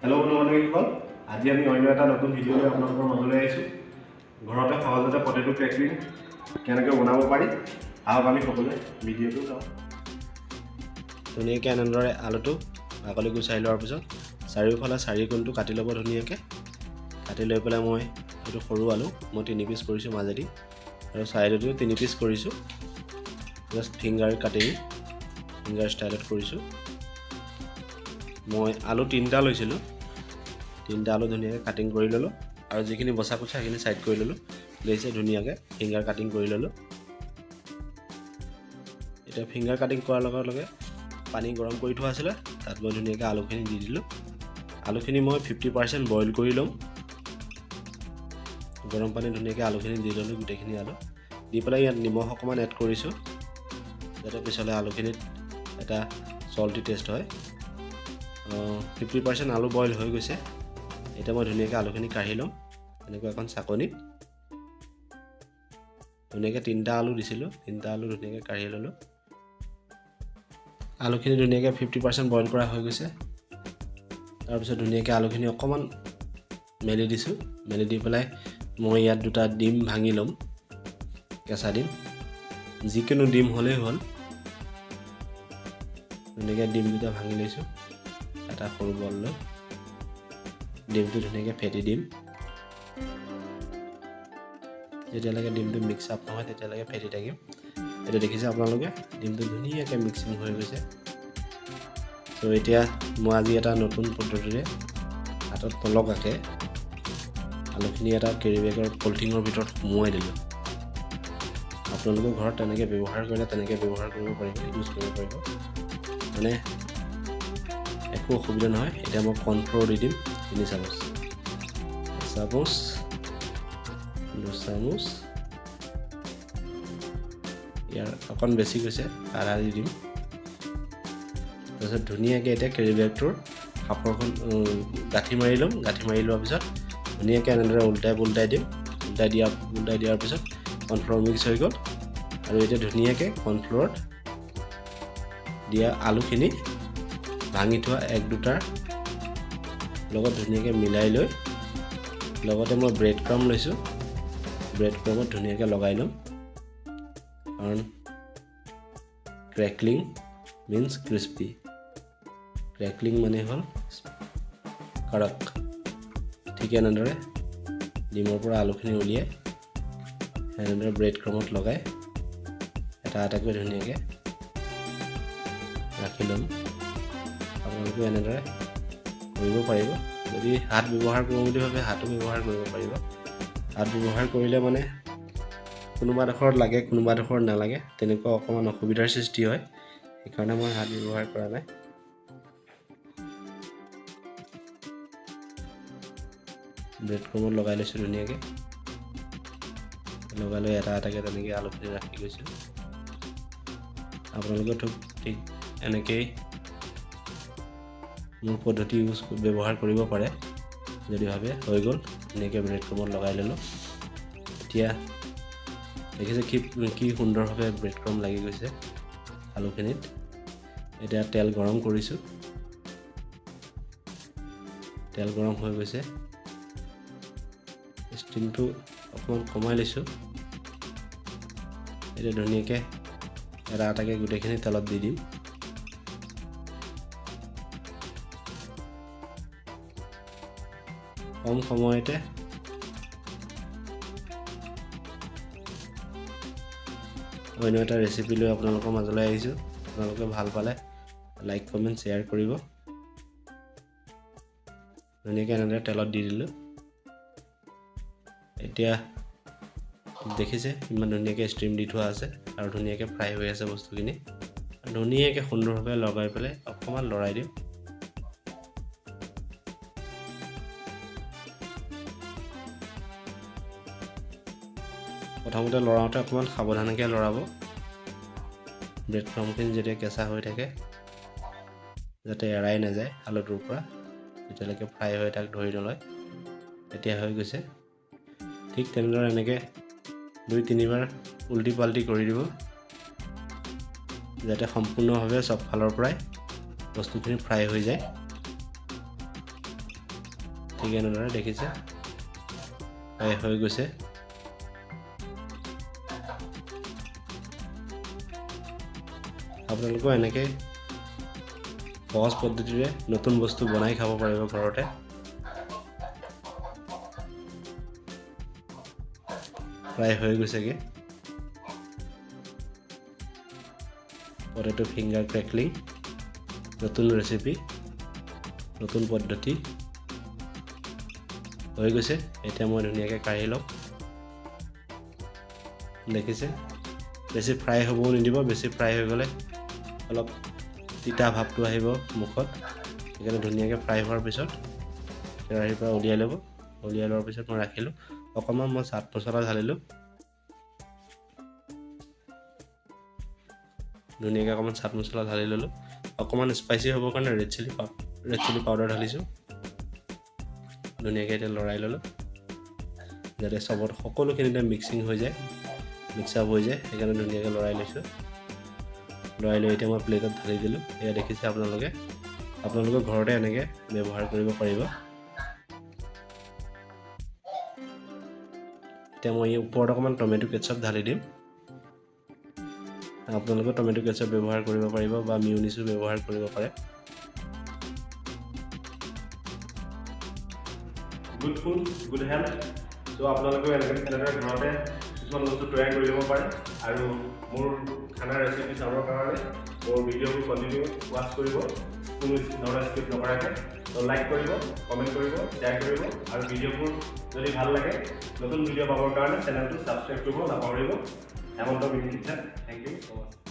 Hello' বন্ধু বান্ধৱীসকল, আজি আমি অন্য এটা নতুন ভিডিঅ' লৈ আপোনালোকৰ মাজলৈ আহিছোঁ। ঘৰতে সহজতে পটেটো ক্ৰেকলিং কেনেকৈ বনাব পাৰি, আহক আমি সকলোৱে ভিডিঅ'টো চাওঁ। ধুনীয়াকৈ এনেদৰে আলুটো বাকলি গুচাই লোৱাৰ পিছত চাৰিওফালে 4 কোণটো কাটি ল'ব ধুনীয়াকৈ। কাটি লৈ পেলাই মই এইটো সৰু আলু মই 3 পিচ কৰিছোঁ মাজেদি, আৰু ছাইডতো 3 পিচ কৰিছোঁ। জাষ্ট ফিংগাৰ কাটিং, ফিংগাৰ ষ্টাইলত কৰিছোঁ। মই আলু 3টা লৈছিলোঁ, 3টা আলু ধুনীয়াকৈ কাটিং কৰি ল'লোঁ, আৰু যিখিনি বচা কুচা সেইখিনি ছাইড কৰি ল'লোঁ। দেখিছে ধুনীয়াকৈ ফিংগাৰ কাটিং কৰি ল'লোঁ। এতিয়া ফিংগাৰ কাটিং কৰাৰ লগে লগে পানী গৰম কৰি থোৱা আছিলে, তাত মই ধুনীয়াকৈ আলুখিনি দি দিলোঁ। আলুখিনি মই 50% বইল কৰি ল'ম। গৰম পানী ধুনীয়াকৈ আলুখিনি দি ল'লোঁ, গোটেইখিনি আলু দি পেলাই ইয়াত নিমখ অকণমান এড কৰিছোঁ, যাতে পিছলৈ আলুখিনিত এটা চল্টি টেষ্ট হয়। 50% আলু বইল হৈ গৈছে। এতিয়া মই ধুনীয়াকৈ আলুখিনি কাঢ়ি ল'ম এনেকুৱা এখন চাকনিত। ধুনীয়াকৈ 3টা আলু দিছিলোঁ, 3টা আলু ধুনীয়াকৈ কাঢ়ি ল'লোঁ। আলুখিনি ধুনীয়াকৈ 50% বইল কৰা হৈ গৈছে। তাৰপিছত ধুনীয়াকৈ আলুখিনি অকণমান মেলি দিছোঁ। মেলি দি পেলাই মই ইয়াত 2টা ডিম ভাঙি ল'ম, কেঁচা ডিম, যিকোনো ডিম হ'লেই হ'ল। ধুনীয়াকৈ ডিম 2টা ভাঙি লৈছোঁ এটা সৰু বল লৈ। ডিমটো ধুনীয়াকৈ ফেটি দিম। যেতিয়ালৈকে ডিমটো মিক্স আপ নহয় তেতিয়ালৈকে ফেটি থাকিম। এতিয়া দেখিছে আপোনালোকে ডিমটো ধুনীয়াকৈ মিক্সিং হৈ গৈছে। ত' এতিয়া মই আজি এটা নতুন পদ্ধতিৰে হাতত নলগাকৈ আলুখিনি এটা কেৰি বেগৰ পলিথিনৰ ভিতৰত সুমুৱাই দিলোঁ। আপোনালোকে ঘৰত তেনেকৈ ব্যৱহাৰ কৰিলে তেনেকৈ ব্যৱহাৰ কৰিব পাৰিব, ইউজ কৰিব পাৰিব, মানে একো অসুবিধা নহয়। এতিয়া মই কৰ্ণফ্ল'ৰ দি দিম 3 চামুচ, 1 চামুচ, 2 চামুচ, ইয়াৰ অকণ বেছি গৈছে, আধা দি দিম। তাৰপিছত ধুনীয়াকৈ এতিয়া কেৰি বেগটোৰ সাঁফৰখন গাঁঠি মাৰি ল'ম। গাঁঠি মাৰি লোৱাৰ পিছত ধুনীয়াকৈ এনেদৰে উল্টাই পুল্টাই দিম। উল্টাই দিয়াৰ পিছত কৰ্ণফ্ল'ৰ মিক্স হৈ গ'ল। আৰু এতিয়া ধুনীয়াকৈ কৰ্ণফ্ল'ৰত দিয়া আলুখিনি ভাঙি থোৱা 1-2টাৰ লগত ধুনীয়াকৈ মিলাই লৈ, লগতে মই ব্ৰেড ক্ৰাম্ব লৈছোঁ। ব্ৰেড ক্ৰাম্বত ধুনীয়াকৈ লগাই ল'ম, কাৰণ ক্ৰেকলিং মিন্স ক্ৰিস্পি। ক্ৰেকলিং মানে হ'ল কাৰক। ঠিক এনেদৰে ডিমৰ পৰা আলুখিনি উলিয়াই এনেদৰে ব্ৰেড ক্ৰাম্বত লগাই এটা এটাকৈ ধুনীয়াকৈ ৰাখি ল'ম। আপোনালোকে এনেদৰে কৰিব পাৰিব। যদি হাত ব্যৱহাৰ কৰোঁ বুলি ভাবে হাতো ব্যৱহাৰ কৰিব পাৰিব। হাত ব্যৱহাৰ কৰিলে মানে কোনোবা ডোখৰত লাগে কোনোবা ডোখৰত নালাগে, তেনেকুৱা অকণমান অসুবিধাৰ সৃষ্টি হয়। সেইকাৰণে মই হাত ব্যৱহাৰ কৰা নাই। ব্ৰেড ক্ৰাম্বত লগাই লৈছোঁ ধুনীয়াকৈ। লগাই লৈ এটা এটাকৈ তেনেকৈ আলুখিনি ৰাখি গৈছোঁ। আপোনালোকে ঠিক এনেকেই মোৰ পদ্ধতি ব্যৱহাৰ কৰিব পাৰে যদি ভাবে। হৈ গ'ল, ধুনীয়াকৈ ব্ৰেড ক্ৰাম্বত লগাই ল'লোঁ। এতিয়া দেখিছে কি সুন্দৰভাৱে ব্ৰেড ক্ৰাম্ব লাগি গৈছে আলুখিনিত। এতিয়া তেল গৰম কৰিছোঁ, তেল গৰম হৈ গৈছে। ষ্টিমটো অকণমান কমাই লৈছোঁ। এতিয়া ধুনীয়াকৈ এটা এটাকৈ গোটেইখিনি তেলত দি দিম। কম সময়তে অন্য এটা ৰেচিপি লৈ আপোনালোকৰ মাজলৈ আহিছোঁ। আপোনালোকে ভাল পালে লাইক কমেণ্ট শ্বেয়াৰ কৰিব। ধুনীয়াকৈ এনেদৰে তেলত দি দিলোঁ। এতিয়া দেখিছে ইমান ধুনীয়াকৈ ষ্টিম দি থোৱা আছে আৰু ধুনীয়াকৈ ফ্ৰাই হৈ আছে বস্তুখিনি। ধুনীয়াকৈ সুন্দৰভাৱে লগাই পেলাই অকণমান লৰাই দিওঁ। প্ৰথমতে লৰাওঁতে অকণমান সাৱধানকৈ লৰাব। ব্ৰেড ক্ৰাম্বখিনি যেতিয়া কেঁচা হৈ থাকে যাতে এৰাই নাযায় আলুটোৰ পৰা, যেতিয়ালৈকে ফ্ৰাই হৈ তাক ধৰি নলয়। এতিয়া হৈ গৈছে। ঠিক তেনেদৰে এনেকৈ 2-3 বাৰ উল্টি পাল্টি কৰি দিব, যাতে সম্পূৰ্ণভাৱে চব ফালৰ পৰাই বস্তুখিনি ফ্ৰাই হৈ যায়। ঠিক এনেদৰে দেখিছে ফ্ৰাই হৈ গৈছে। আপোনালোকেও এনেকৈ সহজ পদ্ধতিৰে নতুন বস্তু বনাই খাব পাৰিব ঘৰতে। ফ্ৰাই হৈ গৈছেগৈ পটেটো ফিংগাৰ ক্ৰেকলিং, নতুন ৰেচিপি, নতুন পদ্ধতি হৈ গৈছে। এতিয়া মই ধুনীয়াকৈ কাঢ়ি লওঁ। দেখিছে বেছি ফ্ৰাই হ'বও নিদিব, বেছি ফ্ৰাই হৈ গ'লে অলপ তিতা ভাৱটো আহিব মুখত। সেইকাৰণে ধুনীয়াকৈ ফ্ৰাই হোৱাৰ পিছত কেৰাহীৰ পৰা উলিয়াই ল'ব। উলিয়াই লোৱাৰ পিছত মই ৰাখিলোঁ। অকণমান মই চাট মছলা ঢালিলোঁ। ধুনীয়াকৈ অকণমান চাট মছলা ঢালি ল'লোঁ। অকণমান স্পাইচি হ'বৰ কাৰণে ৰেড চিলি পাউডাৰ ঢালিছোঁ। ধুনীয়াকৈ এতিয়া লৰাই ল'লোঁ যাতে সকলোখিনিতে মিক্স আপ হৈ যায়। সেইকাৰণে ধুনীয়াকৈ লৰাই লৈছোঁ। লৰাই লৈ এতিয়া মই প্লেটত ঢালি দিলোঁ। এয়া দেখিছে আপোনালোকে ঘৰতে এনেকৈ ব্যৱহাৰ কৰিব পাৰিব। এতিয়া মই ওপৰত অকণমান টমেটো কেটচাপ ঢালি দিম। আপোনালোকে টমেটো কেটচাপ ব্যৱহাৰ কৰিব পাৰিব বা মিউনিছো ব্যৱহাৰ কৰিব পাৰে। Good food, good health. So' আপোনালোকেও এনেদৰে ঘৰতে কিছুমান বস্তু তৈয়াৰ কৰি ল'ব পাৰে। আৰু মোৰ খানাৰ ৰেচিপি চাবৰ কাৰণে মোৰ ভিডিঅ'বোৰ কণ্টিনিউ ৱাচ কৰিব, কোনো স্কিপ নকৰাকৈ। ত' লাইক কৰিব, কমেণ্ট কৰিব, শ্বেয়াৰ কৰিব। আৰু ভিডিঅ'বোৰ যদি ভাল লাগে, নতুন ভিডিঅ' পাবৰ কাৰণে চেনেলটো ছাবস্ক্ৰাইব কৰিব নাপাহৰিব। Hemanta mini kitchen. Thank you so' much.